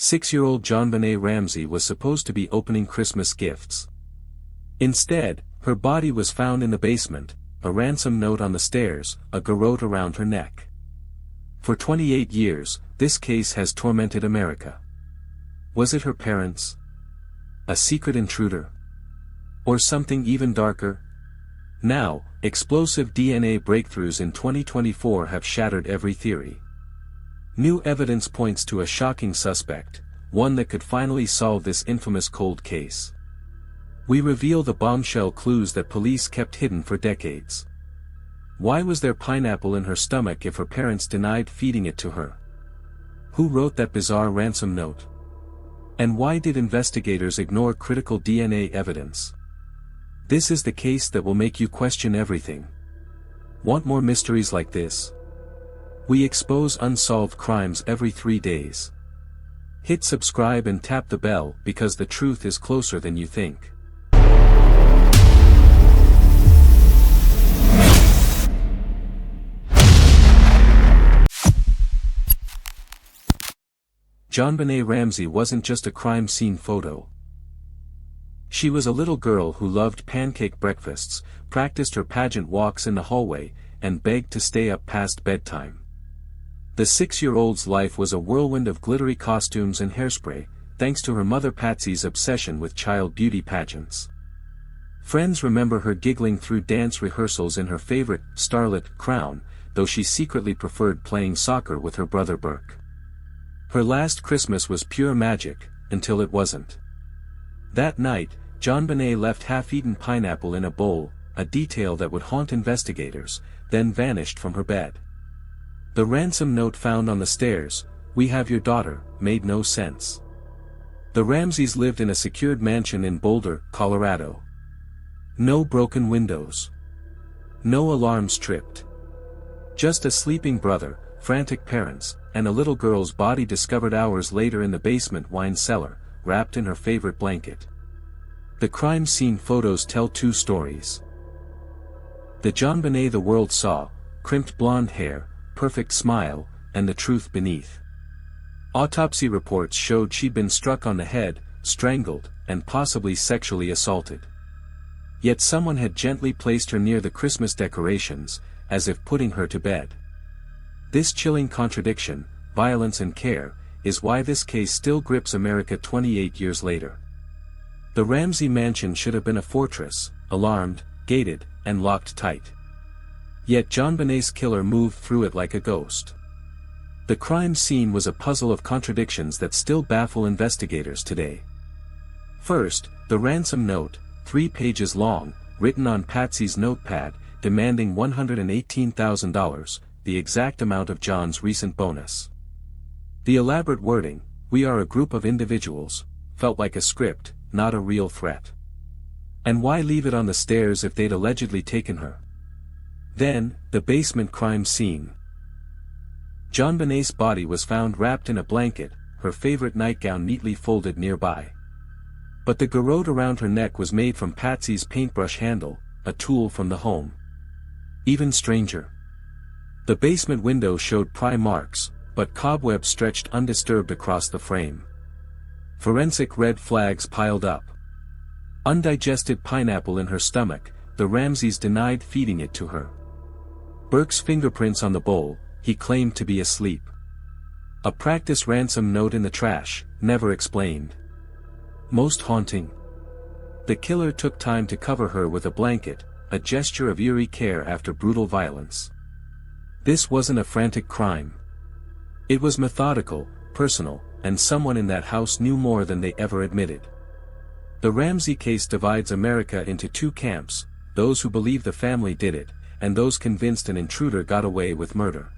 6-year-old JonBenét Ramsey was supposed to be opening Christmas gifts. Instead, her body was found in the basement, a ransom note on the stairs, a garrote around her neck. For 28 years, this case has tormented America. Was it her parents? A secret intruder? Or something even darker? Now, explosive DNA breakthroughs in 2024 have shattered every theory. New evidence points to a shocking suspect, one that could finally solve this infamous cold case. We reveal the bombshell clues that police kept hidden for decades. Why was there pineapple in her stomach if her parents denied feeding it to her? Who wrote that bizarre ransom note? And why did investigators ignore critical DNA evidence? This is the case that will make you question everything. Want more mysteries like this? We expose unsolved crimes every 3 days. Hit subscribe and tap the bell because the truth is closer than you think. JonBenét Ramsey wasn't just a crime scene photo. She was a little girl who loved pancake breakfasts, practiced her pageant walks in the hallway, and begged to stay up past bedtime. The 6-year-old's life was a whirlwind of glittery costumes and hairspray, thanks to her mother Patsy's obsession with child beauty pageants. Friends remember her giggling through dance rehearsals in her favorite, starlet, crown, though she secretly preferred playing soccer with her brother Burke. Her last Christmas was pure magic, until it wasn't. That night, JonBenét left half-eaten pineapple in a bowl, a detail that would haunt investigators, then vanished from her bed. The ransom note found on the stairs, "We have your daughter," made no sense. The Ramseys lived in a secured mansion in Boulder, Colorado. No broken windows. No alarms tripped. Just a sleeping brother, frantic parents, and a little girl's body discovered hours later in the basement wine cellar, wrapped in her favorite blanket. The crime scene photos tell two stories. The JonBenét the world saw, crimped blonde hair, perfect smile, and the truth beneath. Autopsy reports showed she'd been struck on the head, strangled, and possibly sexually assaulted. Yet someone had gently placed her near the Christmas decorations, as if putting her to bed. This chilling contradiction, violence and care, is why this case still grips America 28 years later. The Ramsey mansion should have been a fortress, alarmed, gated, and locked tight. Yet JonBenét's killer moved through it like a ghost. The crime scene was a puzzle of contradictions that still baffle investigators today. First, the ransom note, 3 pages long, written on Patsy's notepad, demanding $118,000, the exact amount of John's recent bonus. The elaborate wording, "We are a group of individuals," felt like a script, not a real threat. And why leave it on the stairs if they'd allegedly taken her? Then, the basement crime scene. JonBenét's body was found wrapped in a blanket, her favorite nightgown neatly folded nearby. But the garrote around her neck was made from Patsy's paintbrush handle, a tool from the home. Even stranger. The basement window showed pry marks, but cobwebs stretched undisturbed across the frame. Forensic red flags piled up. Undigested pineapple in her stomach, the Ramseys denied feeding it to her. Burke's fingerprints on the bowl, he claimed to be asleep. A practice ransom note in the trash, never explained. Most haunting. The killer took time to cover her with a blanket, a gesture of eerie care after brutal violence. This wasn't a frantic crime. It was methodical, personal, and someone in that house knew more than they ever admitted. The Ramsey case divides America into 2 camps, those who believe the family did it, and those convinced an intruder got away with murder.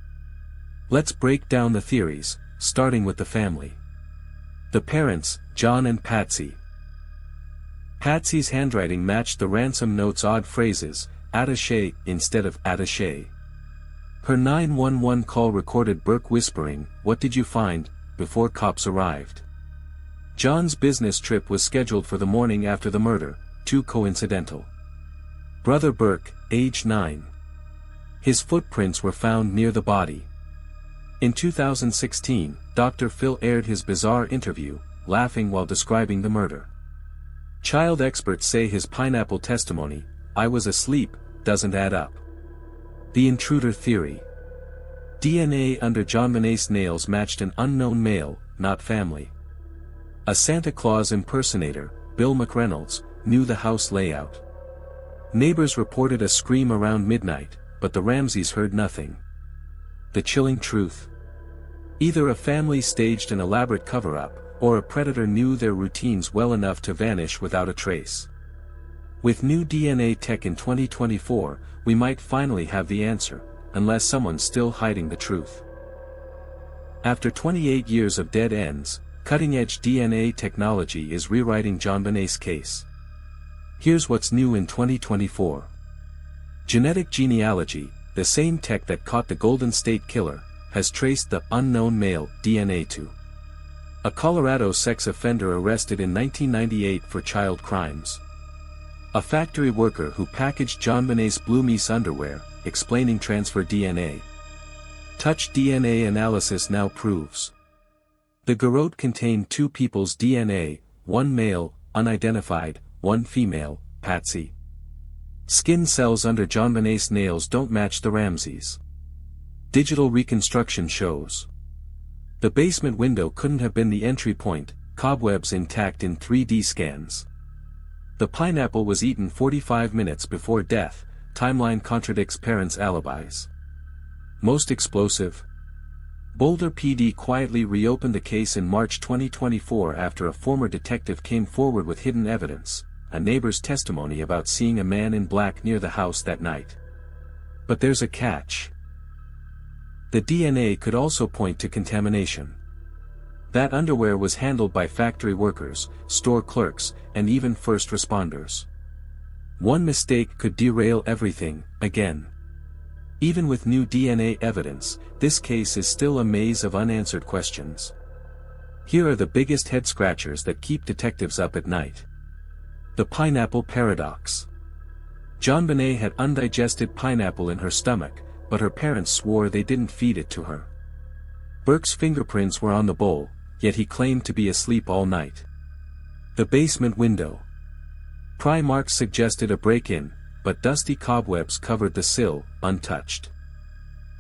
Let's break down the theories, starting with the family. The parents, John and Patsy. Patsy's handwriting matched the ransom note's odd phrases, attaché instead of attaché. Her 911 call recorded Burke whispering, "What did you find?" before cops arrived. John's business trip was scheduled for the morning after the murder, too coincidental. Brother Burke, age 9. His footprints were found near the body. In 2016, Dr. Phil aired his bizarre interview, laughing while describing the murder. Child experts say his pineapple testimony, "I was asleep," doesn't add up. The intruder theory. DNA under JonBenét's nails matched an unknown male, not family. A Santa Claus impersonator, Bill McReynolds, knew the house layout. Neighbors reported a scream around midnight, but the Ramseys heard nothing. The chilling truth. Either a family staged an elaborate cover-up, or a predator knew their routines well enough to vanish without a trace. With new DNA tech in 2024, we might finally have the answer, unless someone's still hiding the truth. After 28 years of dead ends, cutting-edge DNA technology is rewriting JonBenét's case. Here's what's new in 2024. Genetic genealogy, the same tech that caught the Golden State Killer, has traced the unknown male DNA to a Colorado sex offender arrested in 1998 for child crimes. A factory worker who packaged JonBenét's Blue Meese underwear, explaining transfer DNA. Touch DNA analysis now proves the garrote contained two people's DNA, one male, unidentified, one female, Patsy. Skin cells under JonBenét's nails don't match the Ramseys. Digital reconstruction shows the basement window couldn't have been the entry point, cobwebs intact in 3D scans. The pineapple was eaten 45 minutes before death, timeline contradicts parents' alibis. Most explosive? Boulder PD quietly reopened the case in March 2024 after a former detective came forward with hidden evidence, a neighbor's testimony about seeing a man in black near the house that night. But there's a catch. The DNA could also point to contamination. That underwear was handled by factory workers, store clerks, and even first responders. One mistake could derail everything, again. Even with new DNA evidence, this case is still a maze of unanswered questions. Here are the biggest head-scratchers that keep detectives up at night. The pineapple paradox. JonBenét had undigested pineapple in her stomach, but her parents swore they didn't feed it to her. Burke's fingerprints were on the bowl, yet he claimed to be asleep all night. The basement window. Pry marks suggested a break-in, but dusty cobwebs covered the sill, untouched.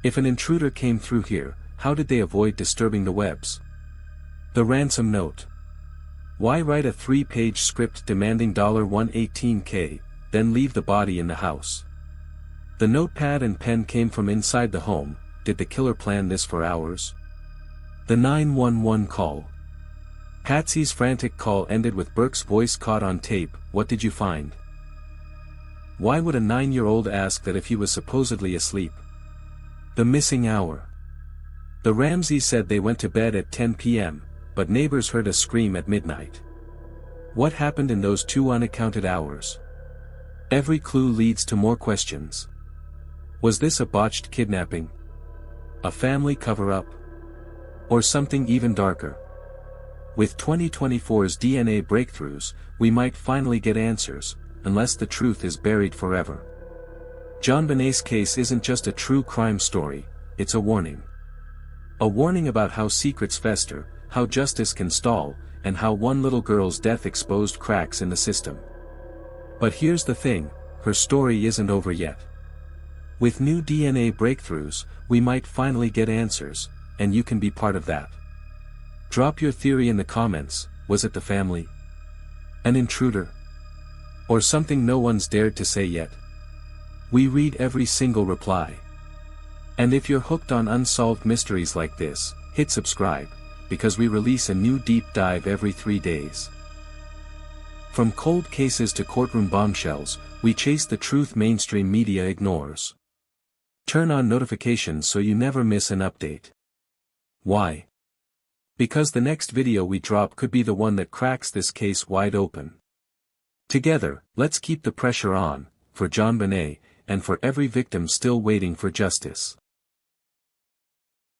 If an intruder came through here, how did they avoid disturbing the webs? The ransom note. Why write a 3-page script demanding $118K, then leave the body in the house? The notepad and pen came from inside the home. Did the killer plan this for hours? The 911 call. Patsy's frantic call ended with Burke's voice caught on tape. "What did you find?" Why would a 9-year-old ask that if he was supposedly asleep? The missing hour. The Ramseys said they went to bed at 10 p.m., but neighbors heard a scream at midnight. What happened in those 2 unaccounted hours? Every clue leads to more questions. Was this a botched kidnapping? A family cover-up? Or something even darker? With 2024's DNA breakthroughs, we might finally get answers, unless the truth is buried forever. JonBenét's case isn't just a true crime story, it's a warning. A warning about how secrets fester, how justice can stall, and how one little girl's death exposed cracks in the system. But here's the thing, her story isn't over yet. With new DNA breakthroughs, we might finally get answers, and you can be part of that. Drop your theory in the comments. Was it the family? An intruder? Or something no one's dared to say yet? We read every single reply. And if you're hooked on unsolved mysteries like this, hit subscribe, because we release a new deep dive every 3 days. From cold cases to courtroom bombshells, we chase the truth mainstream media ignores. Turn on notifications so you never miss an update. Why? Because the next video we drop could be the one that cracks this case wide open. Together, let's keep the pressure on, for JonBenét, and for every victim still waiting for justice.